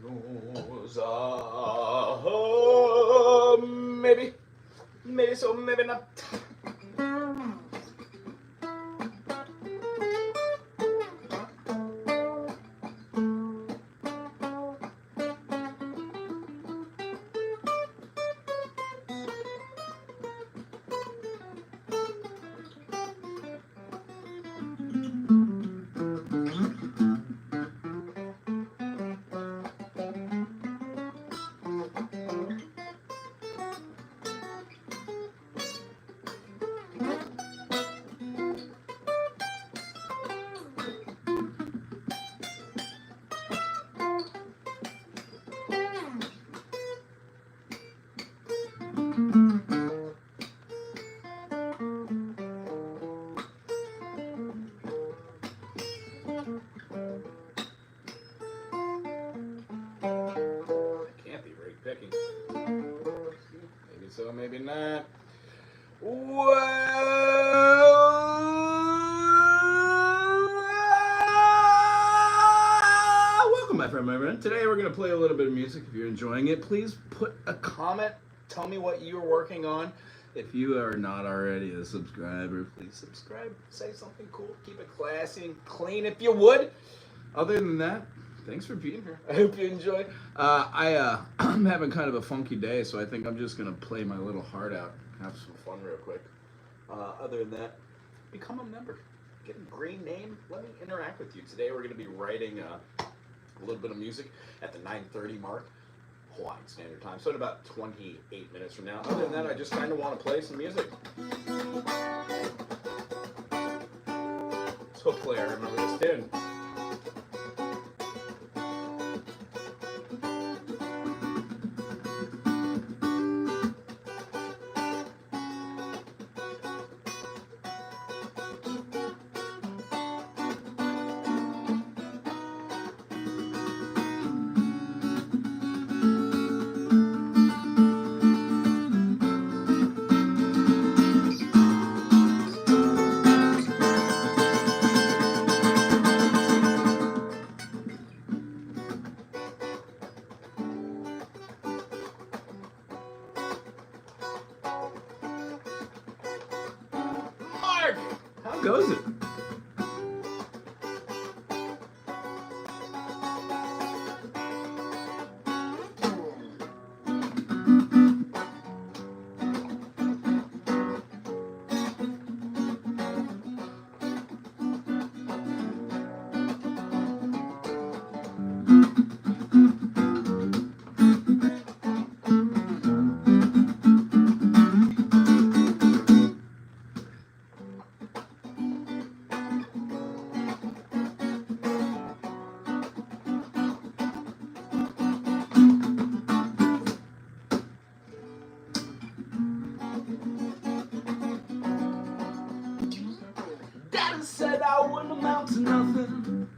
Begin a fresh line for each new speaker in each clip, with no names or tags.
knows? Maybe so, maybe not. Picking. Maybe so, maybe not. Well, welcome, my friend. Today we're going to play a little bit of music. If you're enjoying it, please put a comment. Tell me what you're working on. If you are not already a subscriber, please subscribe. Say something cool. Keep it classy and clean if you would. Other than that, thanks for being here. I hope you enjoy. I'm having kind of a funky day, so I think I'm just going to play my little heart out. Have some fun real quick. Other than that, become a member. Get a green name. Let me interact with you. Today we're going to be writing a little bit of music at the 9:30 mark, Hawaiian Standard Time. So in about 28 minutes from now. Other than that, I just kind of want to play some music. So hopefully I remember this tune. How goes it? Daddy said I wouldn't amount to nothing.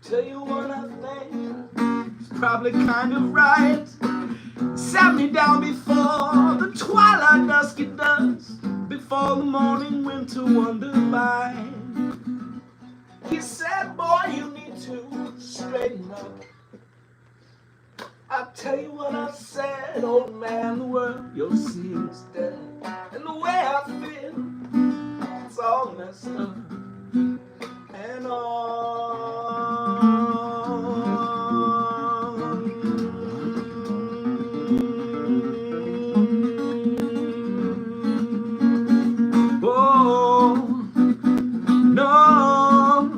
Tell you what I think, it's probably kind of right. Sat me down before the twilight dusky dusk, before the morning winter wonder by. He said, boy, you need to straighten up. I tell you what I said, old man, the world you're seeing is dead. And the way I feel, it's all messed up and oh, no,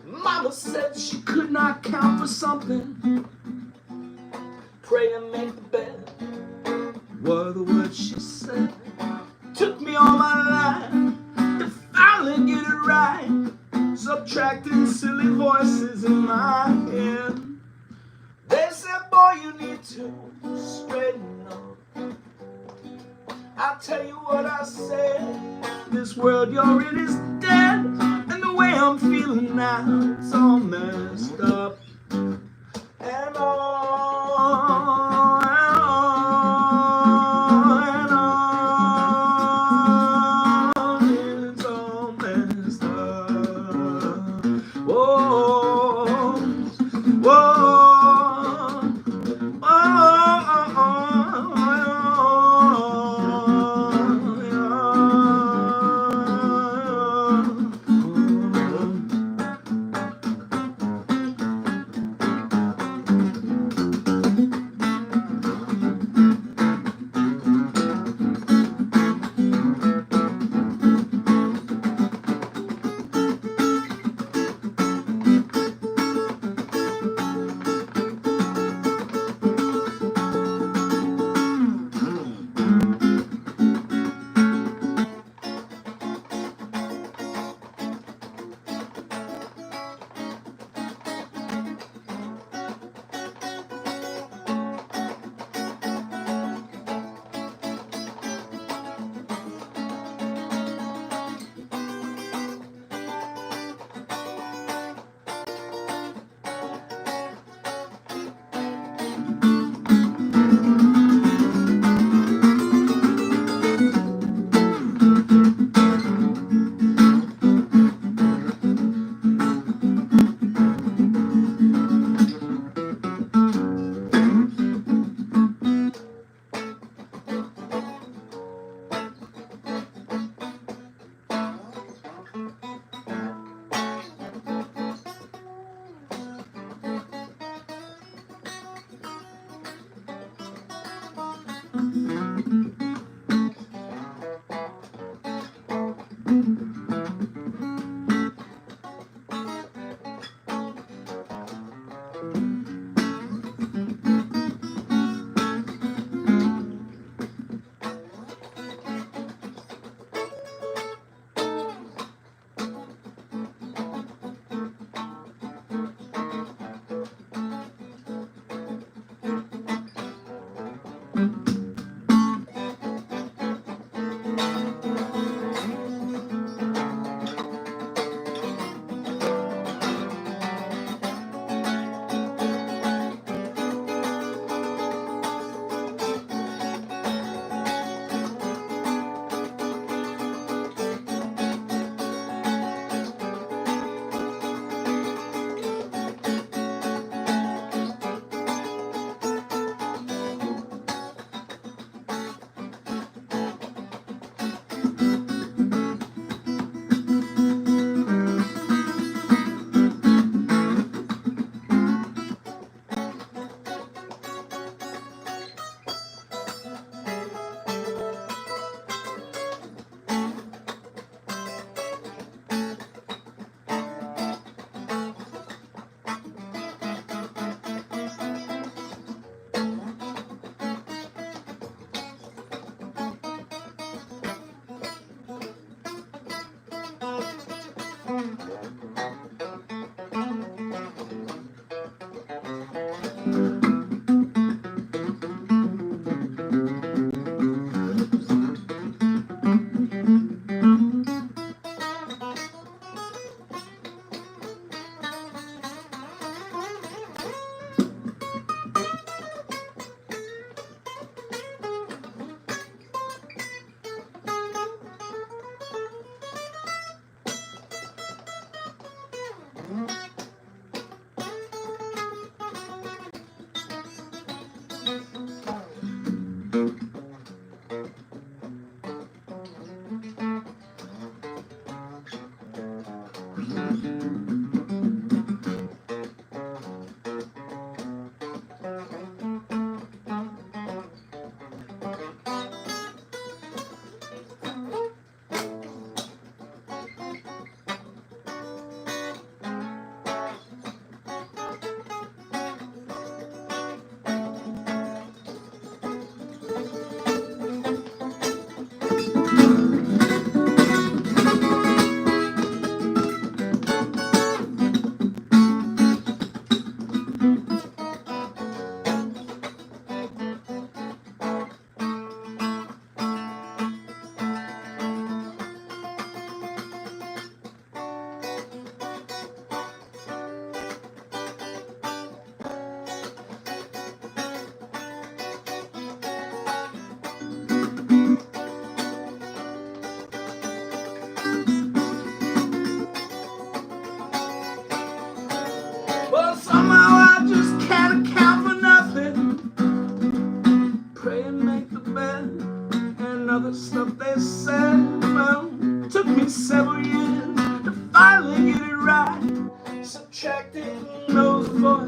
Mama said she could not count for something. Pray and make the bed were the words she said. Took me all my life to finally get it right, subtracting silly voices in my head. They said, boy, you need to straighten up. I tell you what I said, This world you're in is dead, and the way I'm feeling now, it's all messed up. And on, and on, and on, it's all messed up. Whoa, whoa,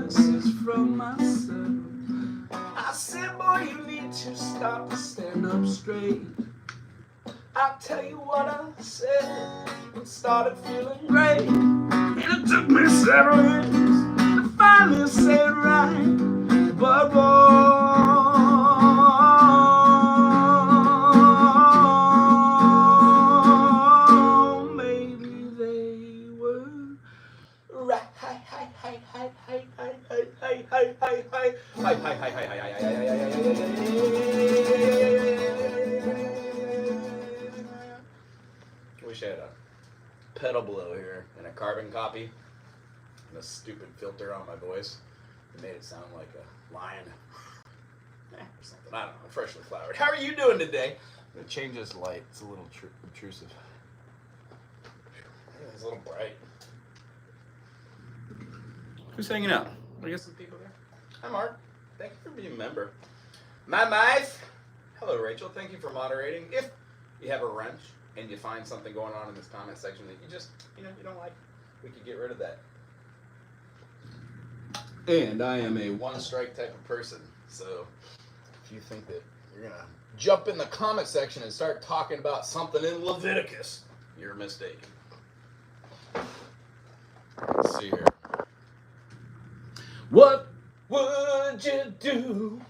promises from myself. I said, boy, you need to stop and stand up straight. I'll tell you what I said and started feeling great. And it took me several years to finally say it right. But whoa, maybe they were right. Wish I had a pedal blow here and a carbon copy and a stupid filter on my voice. It made it sound like a lion or something. I don't know. Freshly flowered. How are you doing today? I'm gonna change this light. It's a little obtrusive. It's a little bright. Who's hanging out? I guess some people there. Hi, Mark. Thank you for being a member. My mice. Hello, Rachel. Thank you for moderating. If you have a wrench and you find something going on in this comment section that you just, you don't like, we could get rid of that. And I am a one-strike type of person, so if you think that you're going to jump in the comment section and start talking about something in Leviticus, you're mistaken. Let's see here. What would you do?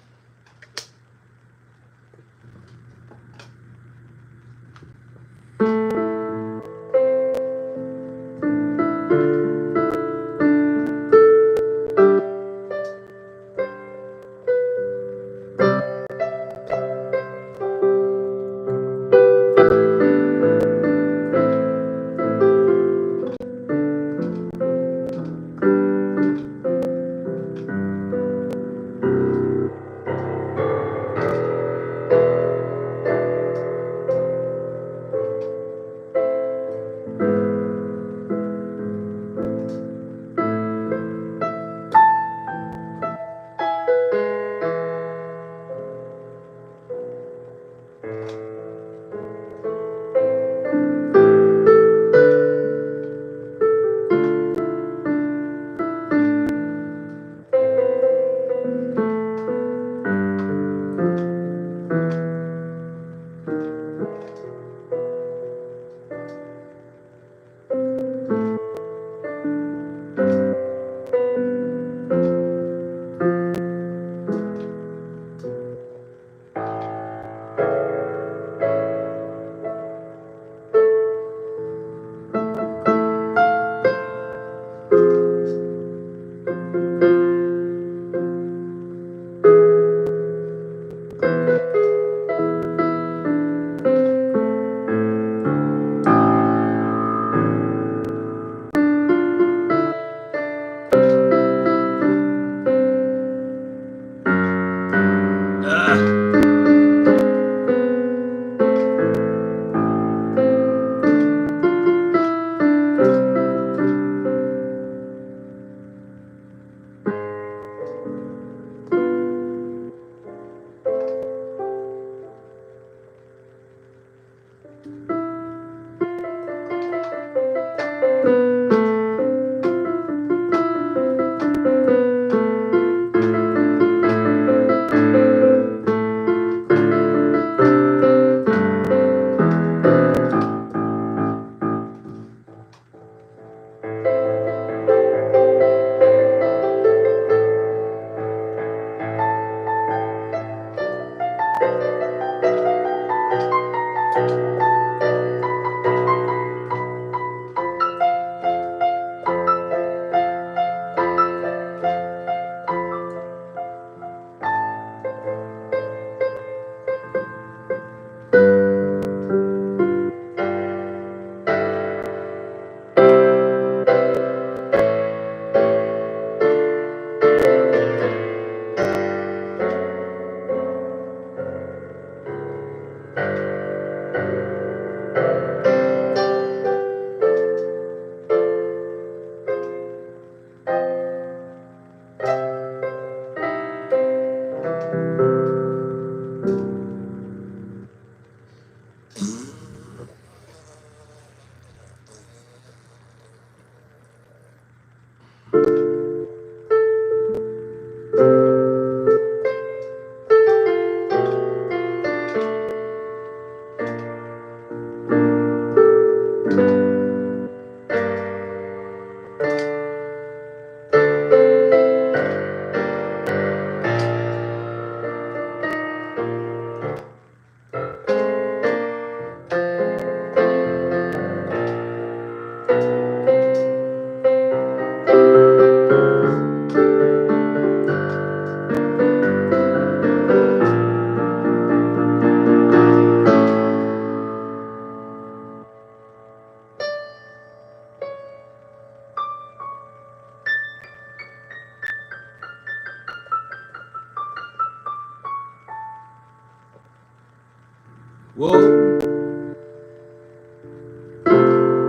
Whoa,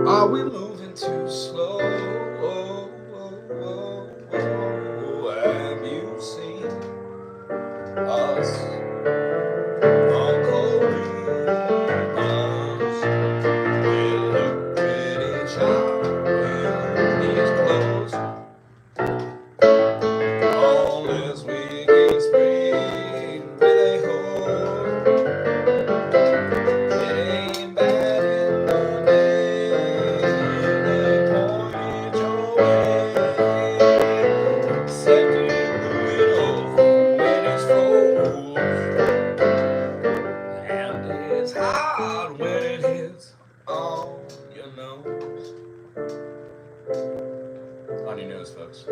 are we moving too slow? Whoa, whoa, whoa, whoa. Have you seen us on cold evenings? We look pretty sharp in these clothes, unless we get sprayed with a hose. It ain't bad in the day, they point it your way, except in the middle when it's froze, and it's hot when it hits on your nose. On your nose, folks.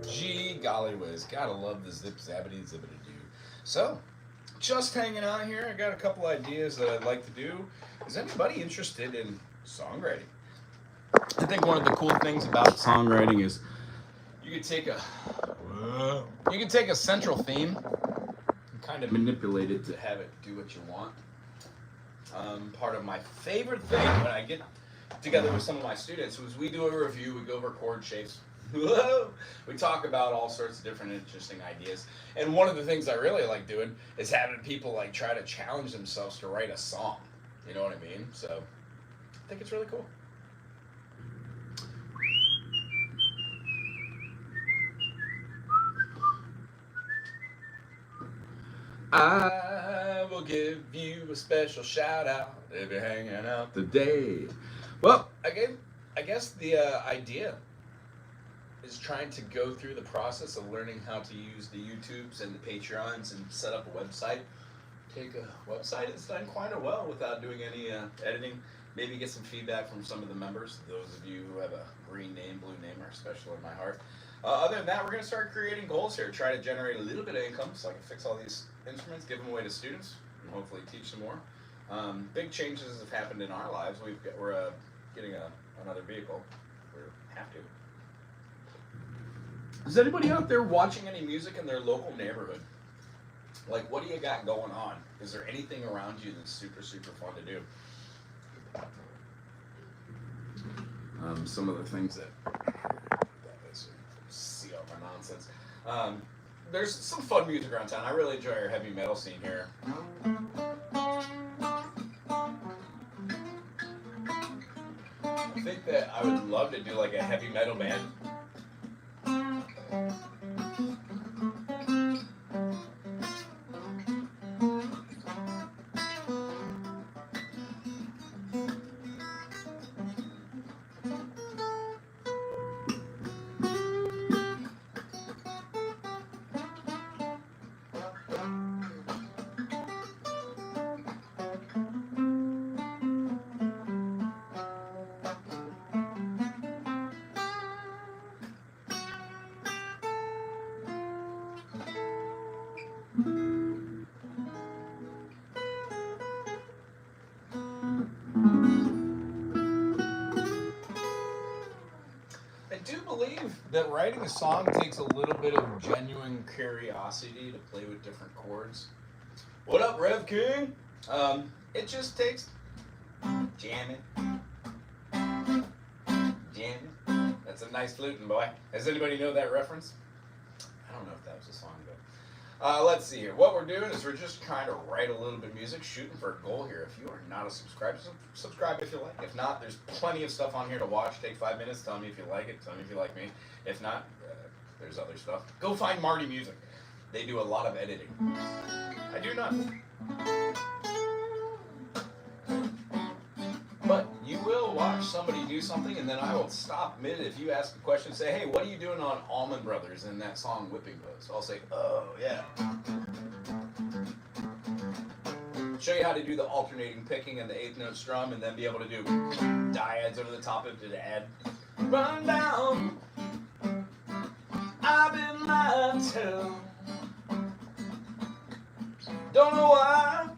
Gee golly whiz, gotta love the zip zappity zippity doo. So, just hanging out here. I got a couple ideas that I'd like to do. Is anybody interested in songwriting? I think one of the cool things about songwriting is you can take a central theme and kind of manipulate it to have it do what you want. Part of my favorite thing when I get together with some of my students was we do a review, we go over chord shapes. We talk about all sorts of different interesting ideas. And one of the things I really like doing is having people like try to challenge themselves to write a song. You know what I mean? So I think it's really cool. I will give you a special shout out if you're hanging out today. Well, I guess the idea is trying to go through the process of learning how to use the YouTubes and the Patreons and set up a website. Take a website that's done quite well without doing any editing. Maybe get some feedback from some of the members. Those of you who have a green name, blue name are special in my heart. Other than that, we're going to start creating goals here. Try to generate a little bit of income so I can fix all these instruments, give them away to students, and hopefully teach them more. Big changes have happened in our lives. We're getting another vehicle. We have to. Is anybody out there watching any music in their local neighborhood? Like, what do you got going on? Is there anything around you that's super, super fun to do? Some of the things that see all my nonsense. There's some fun music around town. I really enjoy our heavy metal scene here. I think that I would love to do like a heavy metal band. believe that writing a song takes a little bit of genuine curiosity to play with different chords. What up, Rev King? It just takes jamming. Jamming. That's a nice fluting, boy. Does anybody know that reference? I don't know if that was a song, but let's see here. What we're doing is we're just trying to write a little bit of music, shooting for a goal here. If you are not a subscriber, subscribe if you like. If not, there's plenty of stuff on here to watch. Take 5 minutes. Tell me if you like it. Tell me if you like me. If not, there's other stuff. Go find Marty Music. They do a lot of editing. I do not. But you will watch somebody do something, and then I will stop mid. If you ask a question, say, hey, what are you doing on Allman Brothers in that song Whipping Post? I'll say, oh, yeah. Show you how to do the alternating picking and the 8th note strum, and then be able to do dyads over the top of it to add. Run down, I've been lied to. Don't know why,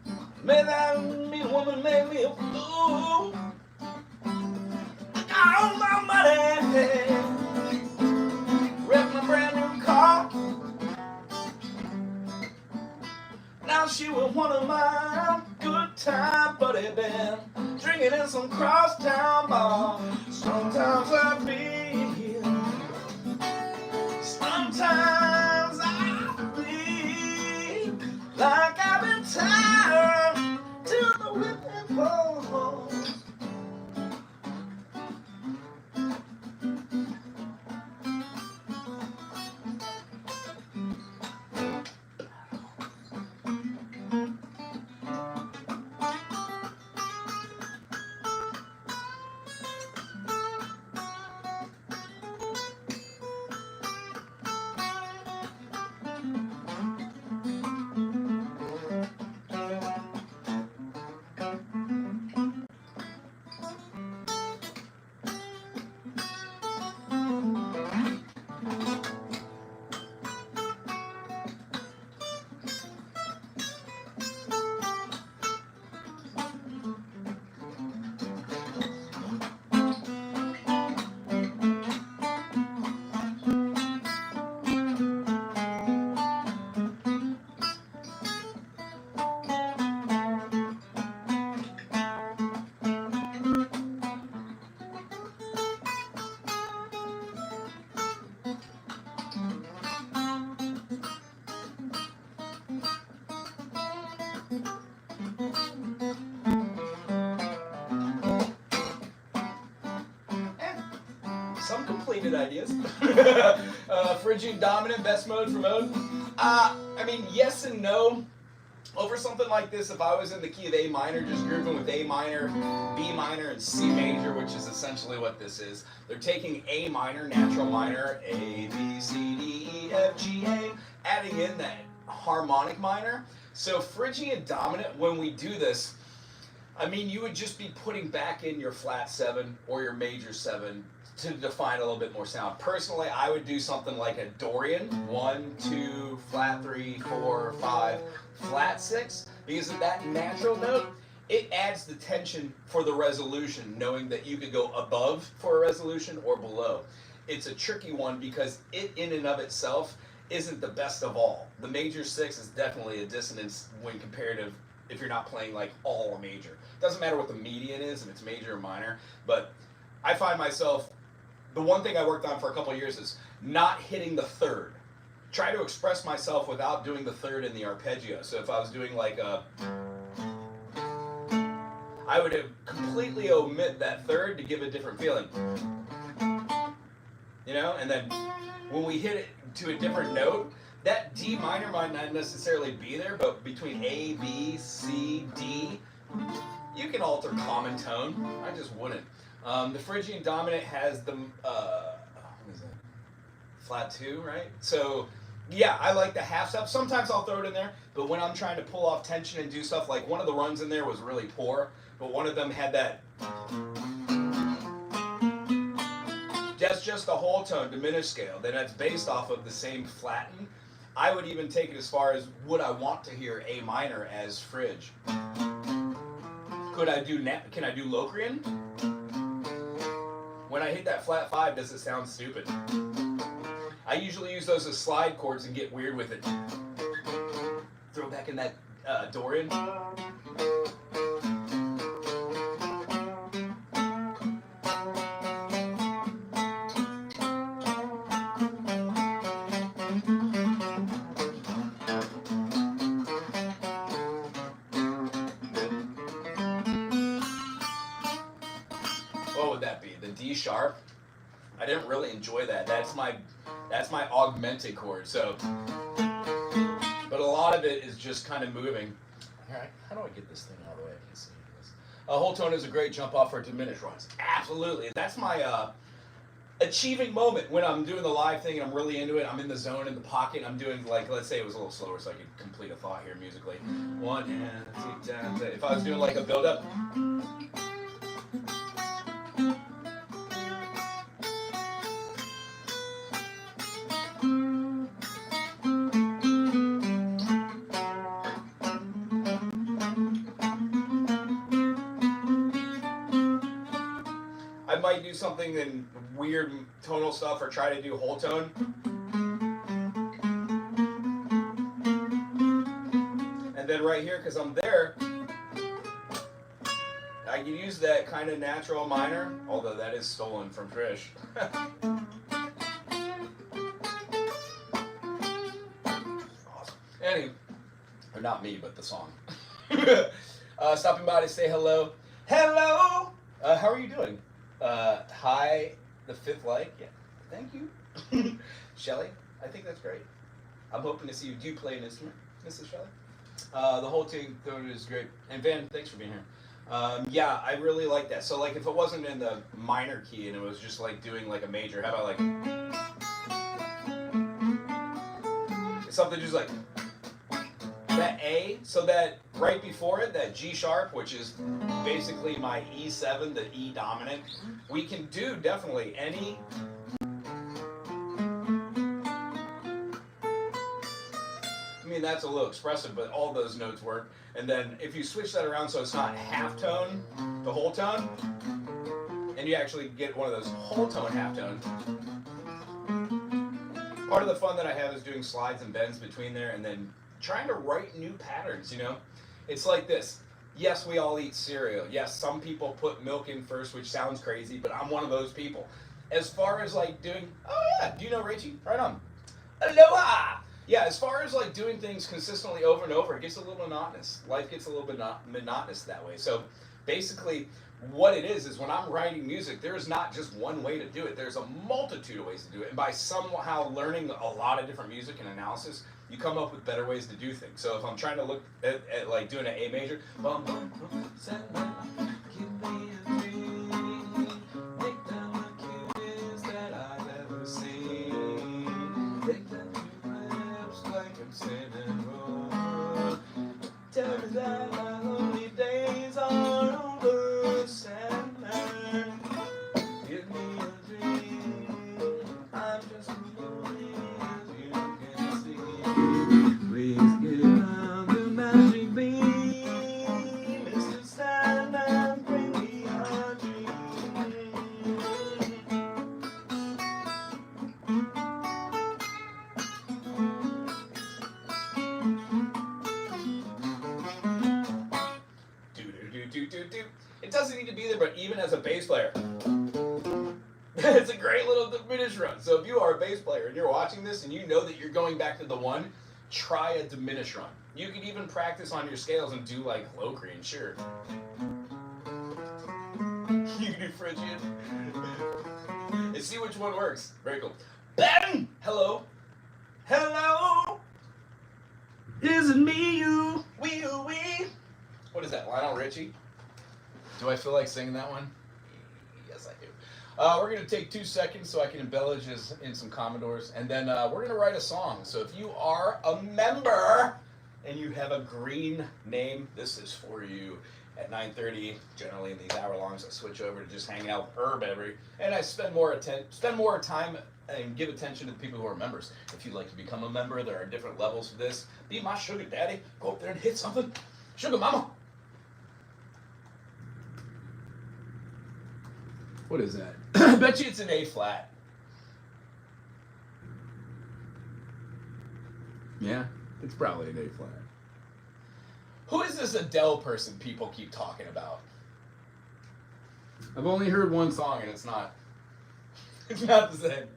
may that mean woman make me a fool. I got all my money, wrecked my brand new car. Now she was one of my good time buddy band, drinking in some crosstown bar. Sometimes I feel, sometimes I feel like I've been tired to the whipping post. Some completed ideas. Phrygian dominant, best mode for mode. I mean, yes and no. Over something like this, if I was in the key of A minor, just grouping with A minor, B minor, and C major, which is essentially what this is. They're taking A minor, natural minor, A, B, C, D, E, F, G, A, adding in that harmonic minor. So Phrygian dominant, when we do this, I mean, you would just be putting back in your flat 7 or your major 7 to define a little bit more sound. Personally, I would do something like a Dorian, 1, 2, flat 3, 4, 5, flat 6, because of that natural note, it adds the tension for the resolution, knowing that you could go above for a resolution or below. It's a tricky one because it in and of itself isn't the best of all. The major 6 is definitely a dissonance when comparative if you're not playing like all a major. Doesn't matter what the median is, if it's major or minor, but I find myself, the one thing I worked on for a couple of years is not hitting the 3rd. Try to express myself without doing the 3rd in the arpeggio. So if I was doing like a, I would completely omit that 3rd to give a different feeling. You know, and then when we hit it to a different note, that D minor might not necessarily be there, but between A, B, C, D, you can alter common tone. I just wouldn't. The Phrygian dominant has the, what is that? Flat 2, right? So, yeah, I like the half step. Sometimes I'll throw it in there, but when I'm trying to pull off tension and do stuff, like one of the runs in there was really poor, but one of them had that. That's just the whole tone, diminished scale. Then that's based off of the same flatten. I would even take it as far as, would I want to hear A minor as Phryg? Can I do Locrian? when I hit that flat 5, does it sound stupid? I usually use those as slide chords and get weird with it. Throw back in that Dorian. What would that be? The D sharp? I didn't really enjoy that. That's my augmented chord. So, but a lot of it is just kind of moving. All right, how do I get this thing out of the way? I can see this. Whole tone is a great jump off for diminished runs. Absolutely, that's my achieving moment when I'm doing the live thing and I'm really into it. I'm in the zone, in the pocket. I'm doing, like, let's say it was a little slower so I could complete a thought here musically. 1 and 2 times. If I was doing like a build up. I might do something in weird tonal stuff or try to do whole tone. And then right here, because I'm there, I can use that kind of natural minor, although that is stolen from Trish. Awesome. Anyway, or not me, but the song. Stopping by to say hello. Hello! How are you doing? Hi, the 5th like. Yeah, thank you. Shelly, I think that's great. I'm hoping to see you. Do you play an instrument, Mrs. Shelly? The whole thing is great. And Van, thanks for being here. Yeah, I really like that. So, like, if it wasn't in the minor key and it was just like doing like a major, how about like something just like that A, so that right before it, that G sharp, which is basically my E7, the E dominant, we can do definitely any. I mean, that's a little expressive, but all those notes work. And then if you switch that around so it's not half tone, the whole tone, and you actually get one of those whole tone half tone. Part of the fun that I have is doing slides and bends between there and then trying to write new patterns, you know? It's like this. Yes, we all eat cereal. Yes, some people put milk in first, which sounds crazy, but I'm one of those people. As far as like doing, oh yeah, do you know Rachie? Right on. Aloha! Yeah, as far as like doing things consistently over and over, it gets a little monotonous. Life gets a little bit monotonous that way. So basically, what it is when I'm writing music, there's not just one way to do it. There's a multitude of ways to do it. And by somehow learning a lot of different music and analysis, you come up with better ways to do things. So if I'm trying to look at like doing an A major, tell me that my lonely days are over, Sandman. Give me a dream. I'm just as lonely as you can see. Please give out the magic beam, Mr. Sandman, bring me a dream. It doesn't need to be there, but even as a bass player, it's a great little diminished run. So if you are a bass player and you're watching this and you know that you're going back to the 1, try a diminished run. You can even practice on your scales and do like Locrian, sure. You can do Phrygian. And see which one works. Very cool. Ben! Hello. Hello. Is it me, you? We. What is that? Lionel Richie? Do I feel like singing that one? Yes, I do. We're going to take 2 seconds so I can embellish this in some Commodores, and then we're going to write a song. So if you are a member and you have a green name, this is for you. At 9:30, generally in these hour longs, I switch over to just hanging out with Herb and I spend more time and give attention to the people who are members. If you'd like to become a member, there are different levels for this. Be my sugar daddy. Go up there and hit something. Sugar mama. What is that? I bet you it's an A flat. Yeah, it's probably an A flat. Who is this Adele person people keep talking about? I've only heard one song and it's not. It's not the same.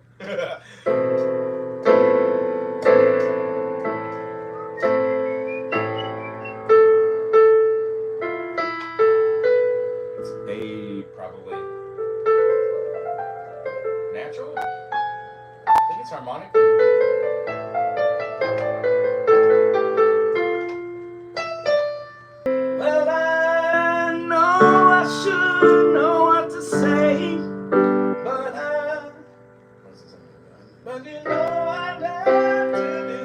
It's A probably. Natural? I think it's harmonic. Well, I know I should know what to say, but you know I'd have to be,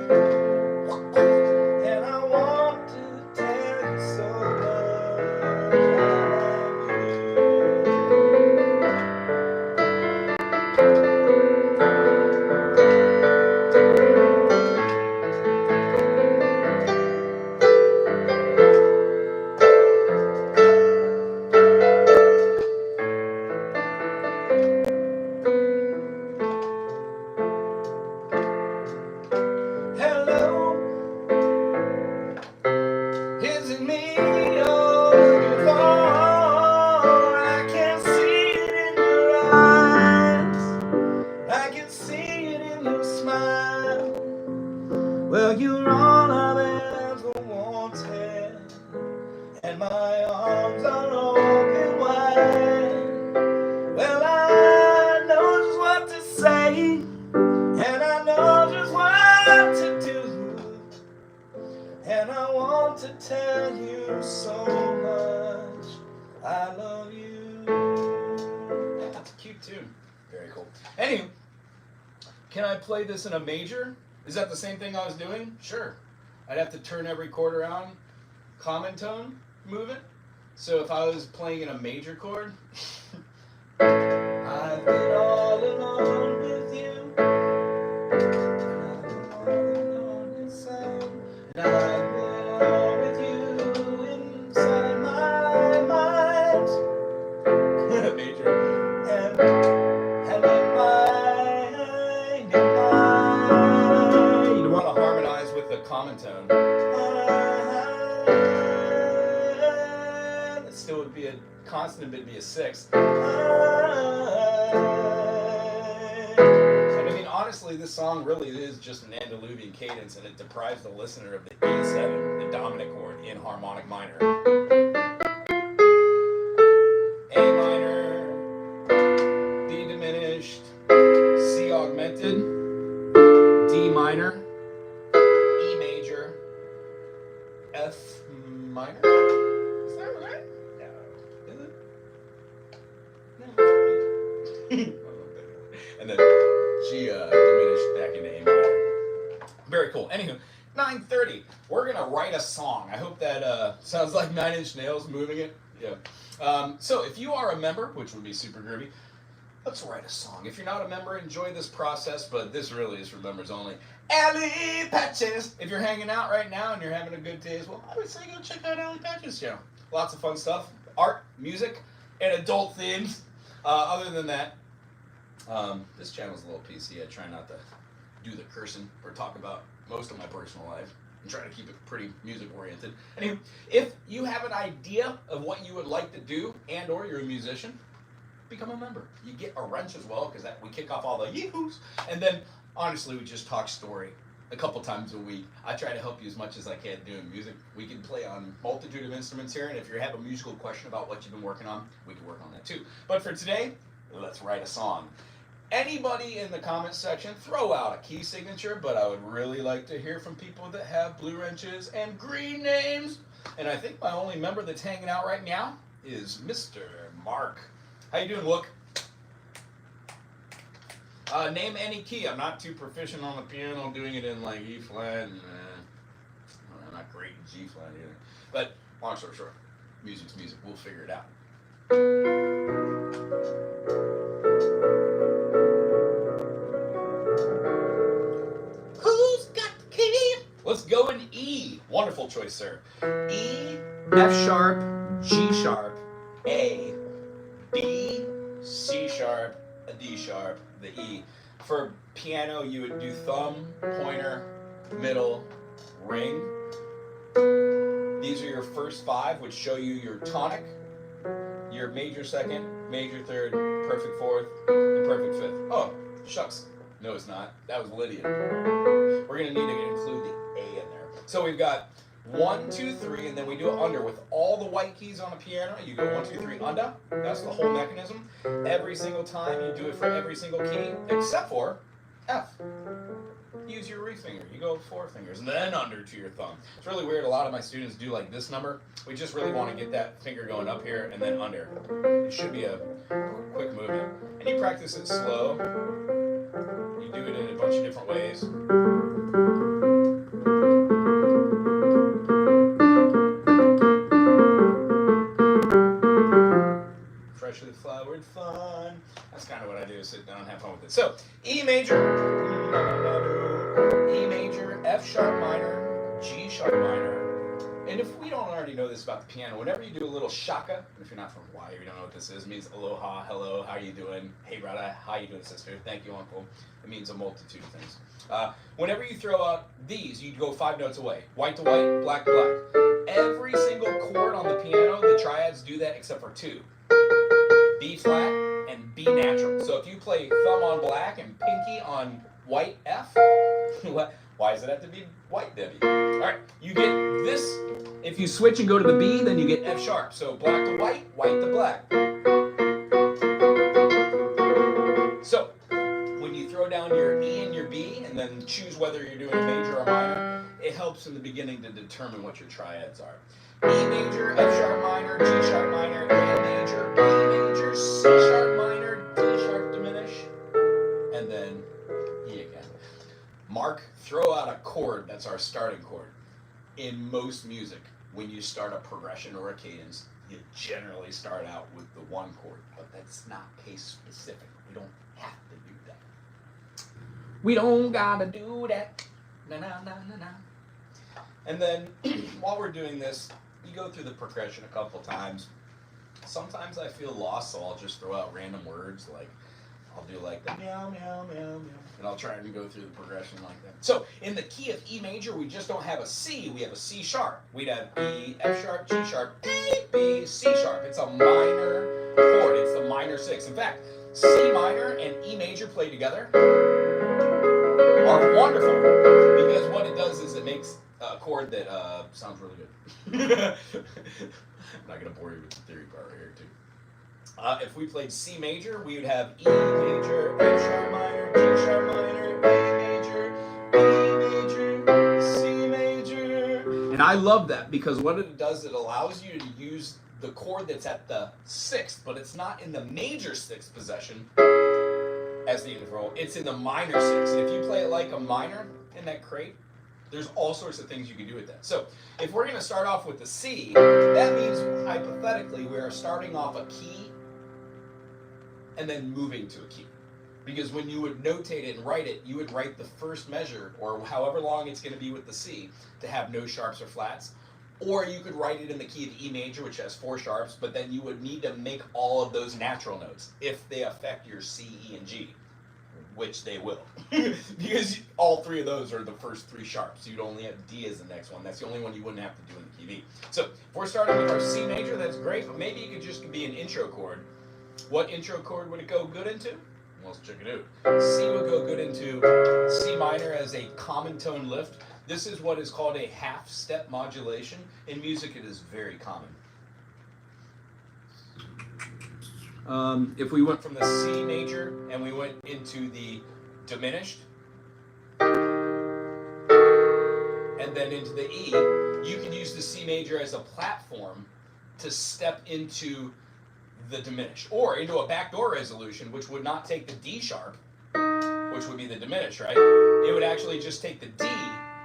and I want to tell you so much Hello, is it me you're looking for? I can see it in your eyes, I can see it in your smile. Well, you're all I've ever wanted, and my arms are open wide. Well, I know just what to say, and I know just what to do, and I want to tell you so much I love you. Yeah, that's a cute tune. Very cool. Anyway, can I play this in a major? Is that the same thing I was doing? Sure. I'd have to turn every chord around, common tone, move it. So if I was playing in a major chord, I've been all alone with you, and I've been all alone inside, and I've been all with you inside my mind. Major. And in mind, you want to harmonize with the common tone. It still would be a consonant, but it'd be a sixth. And I mean, honestly, this song really is just an antediluvian cadence, and it deprives the listener of the E7, the dominant chord, in harmonic minor. A minor, D diminished, C augmented, D minor, E major, F minor. Is that right? No. Is it? No. And then G diminished back into A minor. Very cool. Anywho, 9:30. We're gonna write a song. I hope that sounds like 9 Inch Nails moving it. Yeah. So if you are a member, which would be super groovy, let's write a song. If you're not a member, enjoy this process, but this really is for members only. Alley Patches! If you're hanging out right now and you're having a good day as well, I would say go check out Alley Patches channel. Lots of fun stuff. Art, music, and adult themes. Other than that, this channel's a little PC. I try not to do the cursing or talk about most of my personal life and try to keep it pretty music oriented. Anyway, if you have an idea of what you would like to do and or you're a musician, become a member. You get a wrench as well, because we kick off all the yee-hoos. And then, honestly, we just talk story a couple times a week. I try to help you as much as I can doing music. We can play on a multitude of instruments here, and if you have a musical question about what you've been working on, we can work on that too. But for today, let's write a song. Anybody in the comments section, throw out a key signature, but I would really like to hear from people that have blue wrenches and green names. And I think my only member that's hanging out right now is Mr. Mark. How you doing, Look? Name any key. I'm not too proficient on the piano, doing it in like E flat, and I'm not great in G flat either. But long story short, music's music. We'll figure it out. Who's got the key? Let's go in E. Wonderful choice, sir. E, F sharp, G sharp, A, B, C sharp, a D sharp, the E. For piano, you would do thumb, pointer, middle, ring. These are your first 5, which show you your tonic, your major second, major third, perfect fourth, and perfect fifth. Oh, shucks. No, it's not. That was Lydian. We're going to need to include the A in there. So we've got 1, 2, 3, and then we do it under with all the white keys on a piano. You go 1, 2, 3 under. That's the whole mechanism. Every single time you do it for every single key, except for F. Use your ring finger. You go 4 fingers and then under to your thumb. It's really weird. A lot of my students do like this number. We just really want to get that finger going up here and then under. It should be a quick movement. And you practice it slow. You do it in a bunch of different ways. Freshly flowered fun. That's kind of what I do, sit down and have fun with it. So, E major, F sharp minor, G sharp minor. And if we don't already know this about the piano, whenever you do a little shaka, if you're not from Hawaii, you don't know what this is, it means aloha, hello, how you doing? Hey brother, how you doing sister? Thank you uncle. It means a multitude of things. Whenever you throw out these, you go 5 notes away. White to white, black to black. Every single chord on the piano, the triads do that except for 2. B flat and B natural. So if you play thumb on black and pinky on white F, why does it have to be white, Debbie? All right, you get this. If you switch and go to the B, then you get F sharp. So black to white, white to black. So when you throw down your E and your B and then choose whether you're doing a major or minor, it helps in the beginning to determine what your triads are. E major, F sharp minor, G sharp minor, A major, B major, C sharp minor, D sharp diminish, and then E again. Mark, throw out a chord that's our starting chord. In most music, when you start a progression or a cadence, you generally start out with the 1 chord, but that's not case specific. We don't have to do that. We don't gotta do that. Na na na na na. And then while we're doing this, you go through the progression a couple times. Sometimes I feel lost, so I'll just throw out random words like I'll do like the meow, meow, meow, meow, and I'll try and go through the progression like that. So in the key of E major, we just don't have a C, we have a C sharp. We'd have E, F sharp, G sharp, A, B, C sharp. It's a minor chord, it's the minor 6. In fact, C minor and E major played together are wonderful because what it does is it makes a chord that sounds really good. I'm not going to bore you with the theory part right here, too. If we played C major, we would have E major, F sharp minor, G sharp minor, A major, B major, C major. And I love that because what it does, it allows you to use the chord that's at the 6th, but it's not in the major 6th possession as the interval. It's in the minor 6th. If you play it like a minor in that crate, there's all sorts of things you can do with that. So if we're going to start off with the C, that means hypothetically we are starting off a key and then moving to a key. Because when you would notate it and write it, you would write the first measure, or however long it's going to be with the C, to have no sharps or flats. Or you could write it in the key of E major, which has 4 sharps, but then you would need to make all of those natural notes if they affect your C, E, and G. Which they will. Because all 3 of those are the first 3 sharps. You'd only have D as the next one. That's the only one you wouldn't have to do in the key of E. So if we're starting with our C major, that's great, but maybe it could just be an intro chord. What intro chord would it go good into? Well, let's check it out. C would go good into C minor as a common tone lift. This is what is called a half-step modulation. In music, it is very common. If we went from the C major and we went into the diminished and then into the E, you can use the C major as a platform to step into the diminished or into a backdoor resolution, which would not take the D sharp, which would be the diminished, right? It would actually just take the D,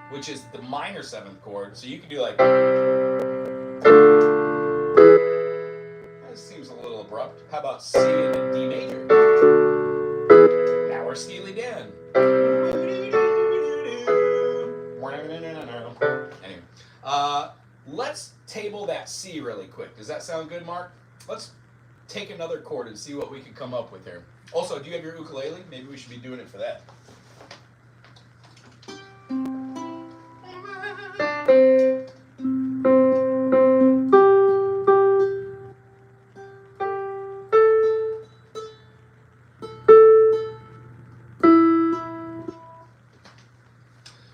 which is the minor 7th chord. So you could do like, seems a little abrupt. How about C and a D major? Now we're Steely Dan. Anyway, let's table that C really quick. Does that sound good, Mark? Let's take another chord and see what we can come up with here. Also, do you have your ukulele? Maybe we should be doing it for that.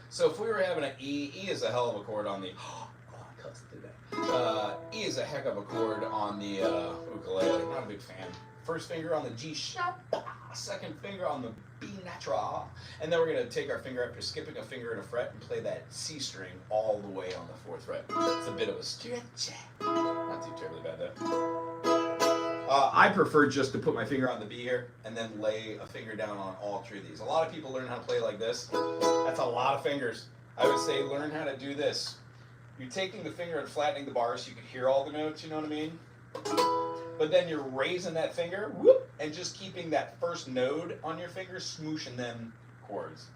So if we were having an E, E is a hell of a chord on the. Oh, I cussed today. E is a heck of a chord on the ukulele. Not a big fan. First finger on the G sharp, second finger on the B natural, and then we're gonna take our finger after skipping a finger and a fret and play that C string all the way on the 4th fret. It's a bit of a stretch. Not too terribly bad though. I prefer just to put my finger on the B here and then lay a finger down on all 3 of these. A lot of people learn how to play like this. That's a lot of fingers. I would say learn how to do this. You're taking the finger and flattening the bar so you can hear all the notes, you know what I mean? But then you're raising that finger, whoop, and just keeping that first node on your finger, smooshing them chords.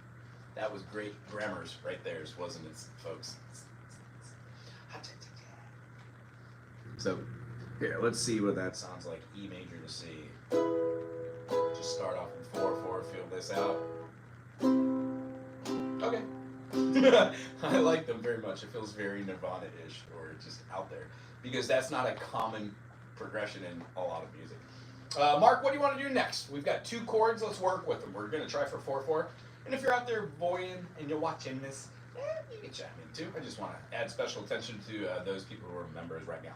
That was great grammars right there, wasn't it, folks? So, here, let's see what that sounds like. E major to C. Just start off in 4/4, feel this out. Okay. I like them very much. It feels very Nirvana-ish, or just out there. Because that's not a common progression in a lot of music. Mark, what do you want to do next? We've got 2 chords. Let's work with them. We're going to try for 4/4. And if you're out there voying and you're watching this, you can chime in too. I just want to add special attention to those people who are members right now.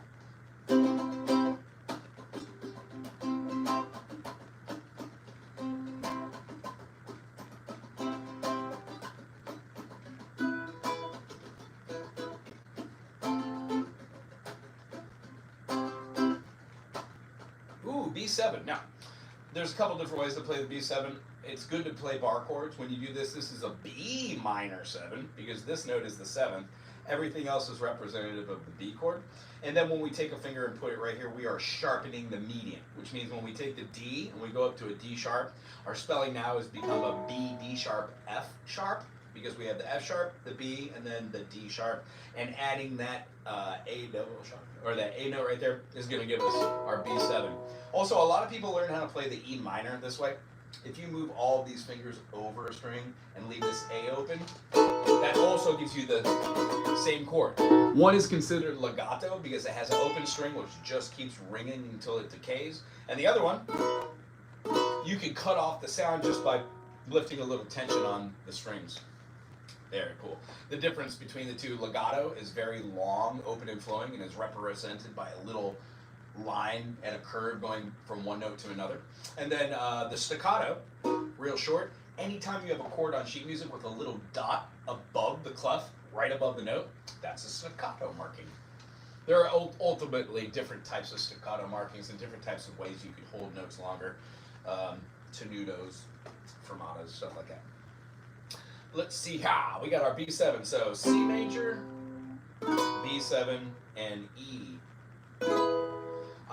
Ooh, B7. Now, there's a couple different ways to play the B7. It's good to play bar chords. When you do this, this is a B minor 7 because this note is the 7th. Everything else is representative of the B chord. And then when we take a finger and put it right here, we are sharpening the median, which means when we take the D and we go up to a D sharp, our spelling now has become a B, D sharp, F sharp, because we have the F sharp, the B, and then the D sharp. And adding that A double sharp, or that A note right there, is going to give us our B7. Also, a lot of people learn how to play the E minor this way. If you move all of these fingers over a string and leave this A open, that also gives you the same chord. One is considered legato because it has an open string which just keeps ringing until it decays. And the other one, you can cut off the sound just by lifting a little tension on the strings. Very cool. The difference between the two, legato is very long, open and flowing, and is represented by a little line and a curve going from one note to another. And then the staccato, real short. Anytime you have a chord on sheet music with a little dot above the clef, right above the note, that's a staccato marking. There are ultimately different types of staccato markings and different types of ways you can hold notes longer. Tenutos, fermatas, stuff like that. Let's see how. We got our B7. So C major, B7, and E.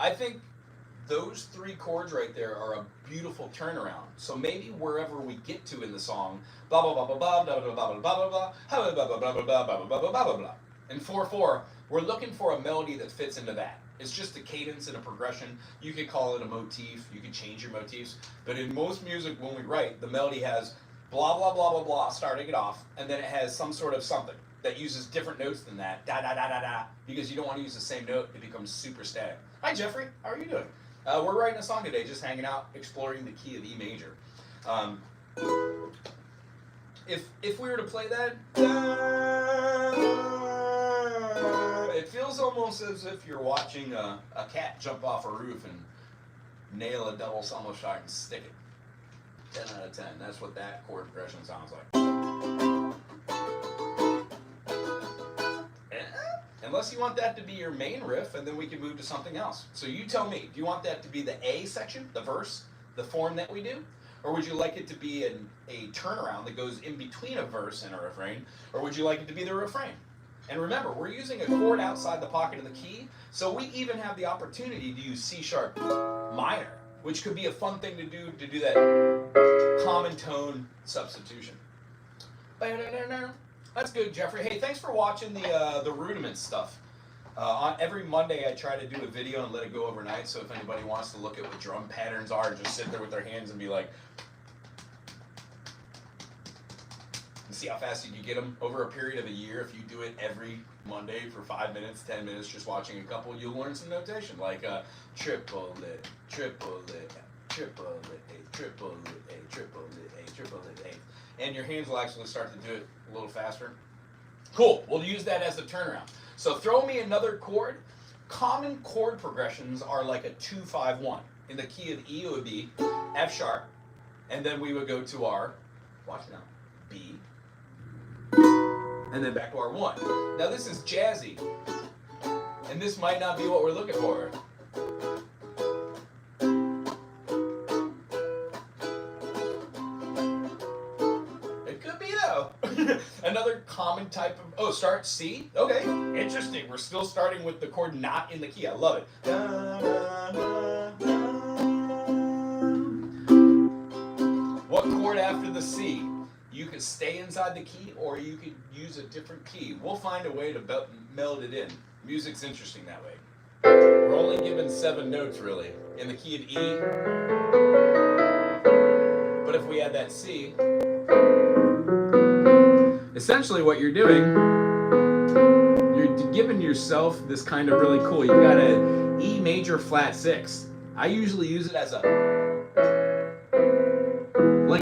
I think those 3 chords right there are a beautiful turnaround. So maybe wherever we get to in the song, blah blah blah blah blah blah blah blah blah blah blah blah blah blah blah blah blah blah blah. In 4/4, we're looking for a melody that fits into that. It's just a cadence and a progression. You could call it a motif. You could change your motifs. But in most music, when we write, the melody has blah blah blah blah blah starting it off, and then it has some sort of something that uses different notes than that, da da da da da, because you don't want to use the same note. It becomes super static. Hi Jeffrey, how are you doing? We're writing a song today, just hanging out, exploring the key of E major. If we were to play that, it feels almost as if you're watching a cat jump off a roof and nail a double solo shot and stick it. 10 out of 10. That's what that chord progression sounds like. Unless you want that to be your main riff, and then we can move to something else. So you tell me, do you want that to be the A section, the verse, the form that we do? Or would you like it to be a turnaround that goes in between a verse and a refrain? Or would you like it to be the refrain? And remember, we're using a chord outside the pocket of the key, so we even have the opportunity to use C sharp minor, which could be a fun thing to do that common tone substitution. That's good, Jeffrey. Hey, thanks for watching the rudiment stuff. On every Monday, I try to do a video and let it go overnight. So if anybody wants to look at what drum patterns are, just sit there with their hands and be like, and see how fast you can get them over a period of a year. If you do it every Monday for 5 minutes, 10 minutes, just watching a couple, you'll learn some notation like triple lit, triple lit, triple lit, A, triple lit, A, triple lit, A, triple lit, A. And your hands will actually start to do it a little faster. Cool, we'll use that as the turnaround. So throw me another chord. Common chord progressions are like a 2-5-1. In the key of E, it would be F sharp, and then we would go to our, watch now, B, and then back to our 1. Now this is jazzy, and this might not be what we're looking for. Another common type of, start C? Okay, interesting. We're still starting with the chord not in the key. I love it. What chord after the C? You could stay inside the key or you could use a different key. We'll find a way to meld it in. Music's interesting that way. We're only given 7 notes really. In the key of E. But if we add that C, essentially what you're doing, you're giving yourself this kind of really cool, you've got a E major flat 6. I usually use it as like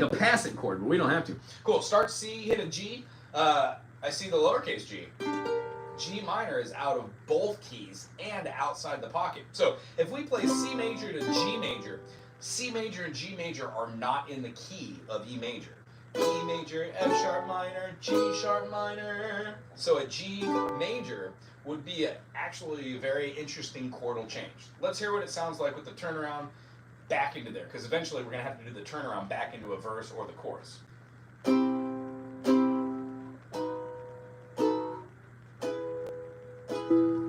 a passing chord, but we don't have to. Cool, start C, hit a G. I see the lowercase g. G minor is out of both keys and outside the pocket. So if we play C major to G major, C major and G major are not in the key of E major. E major, F sharp minor, G sharp minor. So a G major would be actually a very interesting chordal change. Let's hear what it sounds like with the turnaround back into there, because eventually we're going to have to do the turnaround back into a verse or the chorus.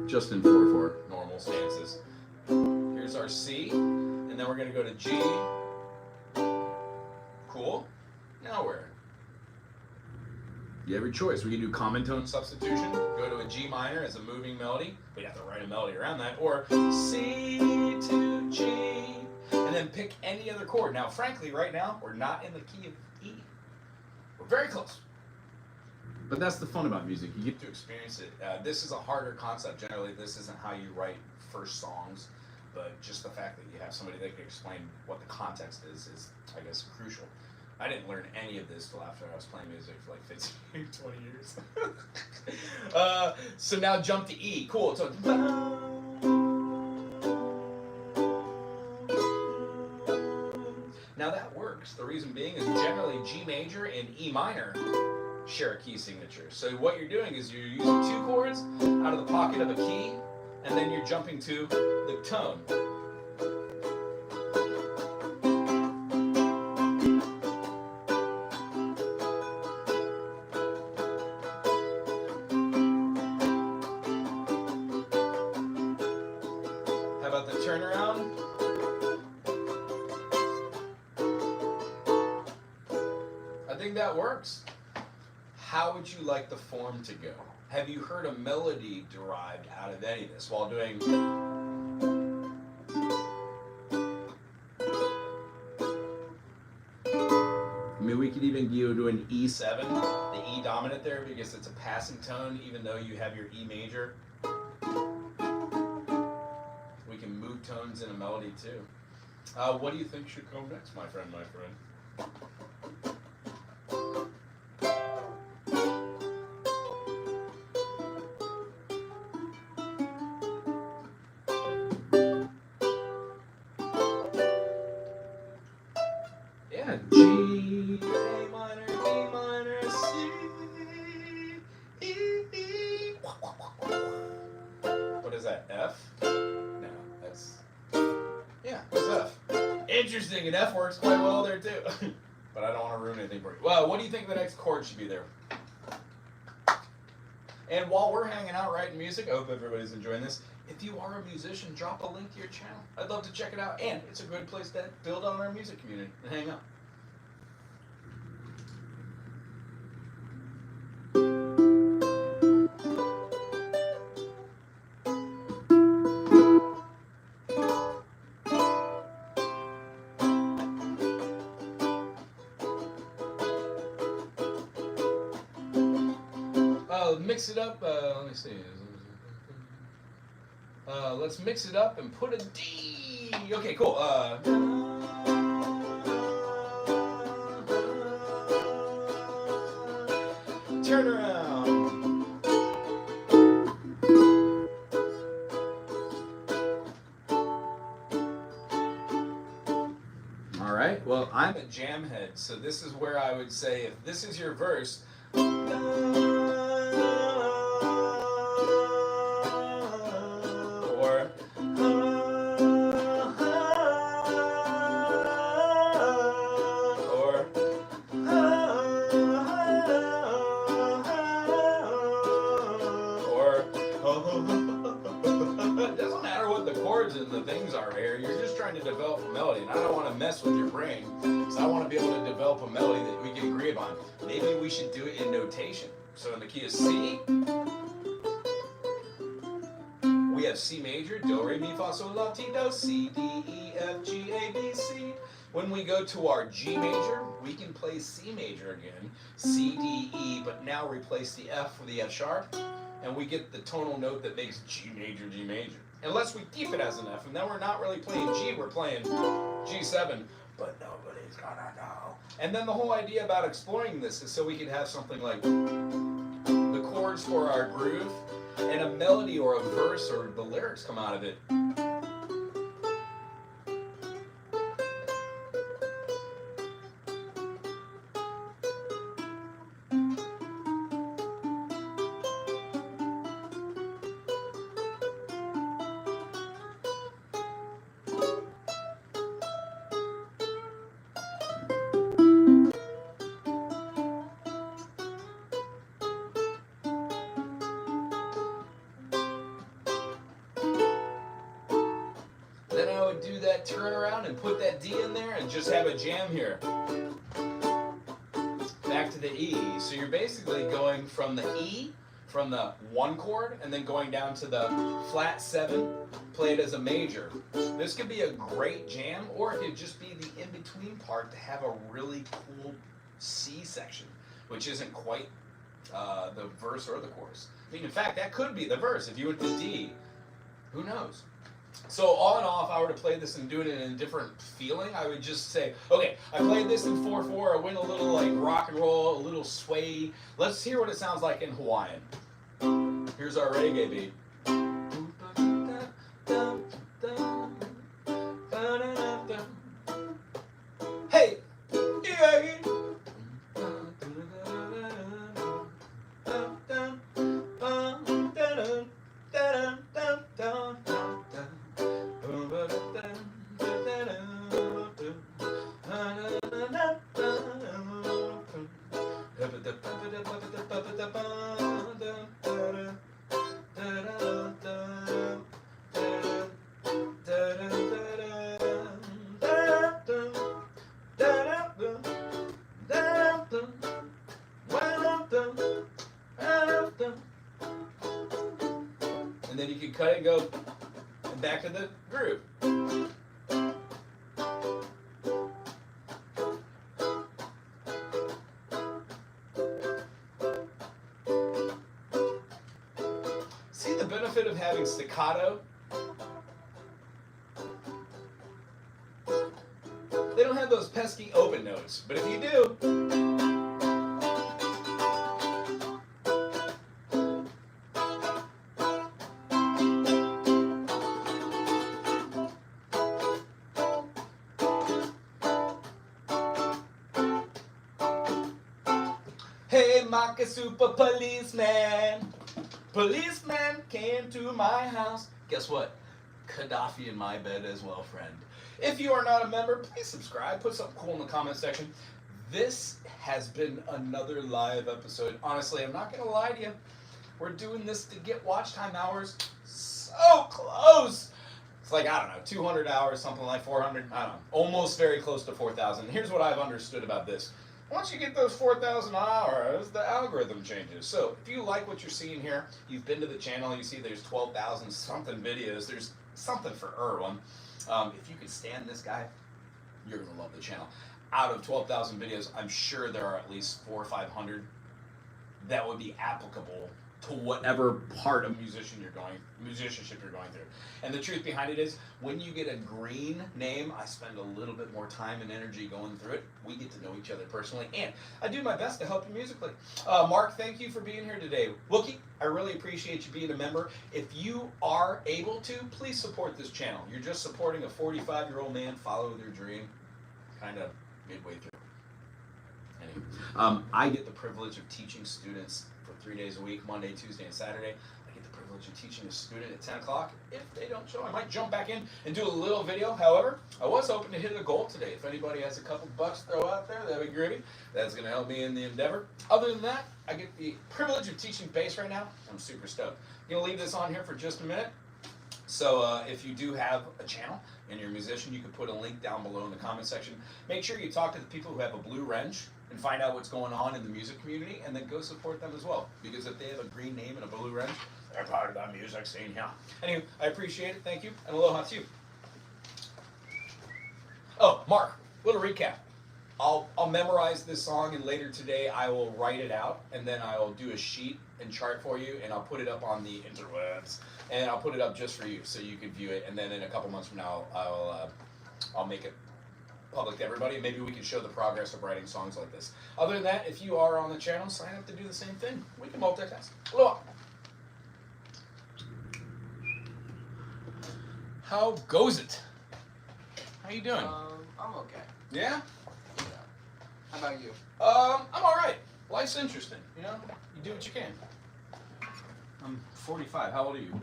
Just in 4/4 normal stances. Here's our C, and then we're going to go to G. Cool. Now where? You have your choice. We can do common tone substitution, go to a G minor as a moving melody. We have to write a melody around that. Or C to G, and then pick any other chord. Now, frankly, right now, we're not in the key of E. We're very close. But that's the fun about music. You get to experience it. This is a harder concept. Generally, this isn't how you write first songs. But just the fact that you have somebody that can explain what the context is, I guess, crucial. I didn't learn any of this till after I was playing music for like 15, 20 years. So now jump to E. Cool. So now that works. The reason being is generally G major and E minor share a key signature. So what you're doing is you're using 2 chords out of the pocket of a key, and then you're jumping to the tone. How about the turnaround? I think that works. How would you like the form to go? Have you heard a melody derived out of any of this while doing? I mean, we could even go to an E7, the E dominant there, because it's a passing tone, even though you have your E major. We can move tones in a melody too. What do you think should come next, my friend, my friend? Yeah, G, A minor, E minor, C, E, E. What is that, F? No, that's, yeah, what's F? Interesting, and F works quite well there too. But I don't want to ruin anything for you. Well, what do you think the next chord should be there? And while we're hanging out writing music, I hope everybody's enjoying this. If you are a musician, drop a link to your channel. I'd love to check it out. And it's a good place to build on our music community and hang out. Mix it up. Let me see. Let's mix it up and put a D. Okay, cool. Turn around. All right. Well, I'm a jam head, so this is where I would say if this is your verse. Or it doesn't matter what the chords and the things are here. You're just trying to develop a melody, and I don't want to mess with your brain, because I want to be able to develop a melody that we can agree upon. Maybe we should do it in notation. So in the key of C, we have C major, Do, Re, Mi, Fa, Sol, La, Ti, Do, C, D, E, F, G, A, B, C. When we go to our G major, we can play C major again, C, D, E, but now replace the F with the F sharp, and we get the tonal note that makes G major, G major. Unless we keep it as an F, and then we're not really playing G, we're playing G7, but nobody's gonna know. And then the whole idea about exploring this is so we could have something like the chords for our groove, and a melody or a verse or the lyrics come out of it. Then I would do that turn around and put that D in there and just have a jam here. Back to the E. So you're basically going from the E, from the 1 chord, and then going down to the flat 7, played as a major. This could be a great jam, or it could just be the in-between part to have a really cool C section, which isn't quite the verse or the chorus. I mean, in fact, that could be the verse. If you went to D, who knows? So all in all, if I were to play this and do it in a different feeling, I would just say, okay, I played this in 4/4, I went a little like rock and roll, a little sway. Let's hear what it sounds like in Hawaiian. Here's our reggae beat. Hey! And then you can cut it and go back to the groove. See the benefit of having staccato? They don't have those pesky open notes, but if you do, hey, Maka Super Policeman. Policeman came to my house. Guess what? Gaddafi in my bed as well, friend. If you are not a member, please subscribe. Put something cool in the comment section. This has been another live episode. Honestly, I'm not going to lie to you. We're doing this to get watch time hours so close. It's like, I don't know, 200 hours, something like 400. I don't know. Almost very close to 4,000. Here's what I've understood about this. Once you get those 4,000 hours, the algorithm changes. So if you like what you're seeing here, you've been to the channel, you see there's 12,000 something videos, there's something for everyone. If you could stand this guy, you're going to love the channel. Out of 12,000 videos, I'm sure there are at least 400 or 500 that would be applicable to whatever part of musicianship you're going through. And the truth behind it is, when you get a green name, I spend a little bit more time and energy going through it. We get to know each other personally, and I do my best to help you musically. Mark, thank you for being here today. Wookie, I really appreciate you being a member. If you are able to, please support this channel. You're just supporting a 45-year-old man follow their dream, kind of midway through. Anyway, I get the privilege of teaching students for 3 days a week, Monday, Tuesday, and Saturday. I get the privilege of teaching a student at 10 o'clock. If they don't show, I might jump back in and do a little video. However, I was hoping to hit a goal today. If anybody has a couple bucks to throw out there, that'd be great. That's going to help me in the endeavor. Other than that, I get the privilege of teaching bass right now. I'm super stoked. I'm going to leave this on here for just a minute. So if you do have a channel and you're a musician, you can put a link down below in the comment section. Make sure you talk to the people who have a blue wrench and find out what's going on in the music community, and then go support them as well. Because if they have a green name and a blue wrench, they're part of that music scene, yeah. Anyway, I appreciate it, thank you, and aloha to you. Oh, Mark, little recap. I'll memorize this song, and later today I will write it out, and then I'll do a sheet and chart for you, and I'll put it up on the interwebs, and I'll put it up just for you so you can view it, and then in a couple months from now I'll make it public to everybody. Maybe we can show the progress of writing songs like this. Other than that, if you are on the channel, sign up to do the same thing. We can multitask. Aloha. How goes it? How you doing?
I'm okay.
Yeah?
Yeah. How about you?
I'm all right. Life's interesting, you know? You do what you can. I'm 45. How old are you?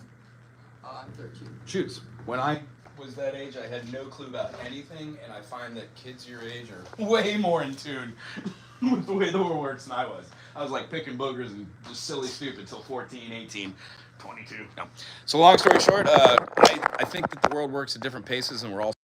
I'm 13.
Shoots. When I was that age, I had no clue about anything, and I find that kids your age are way more in tune with the way the world works than I was. I was like picking boogers and just silly stupid until 14, 18, 22. No. So long story short, I think that the world works at different paces, and we're all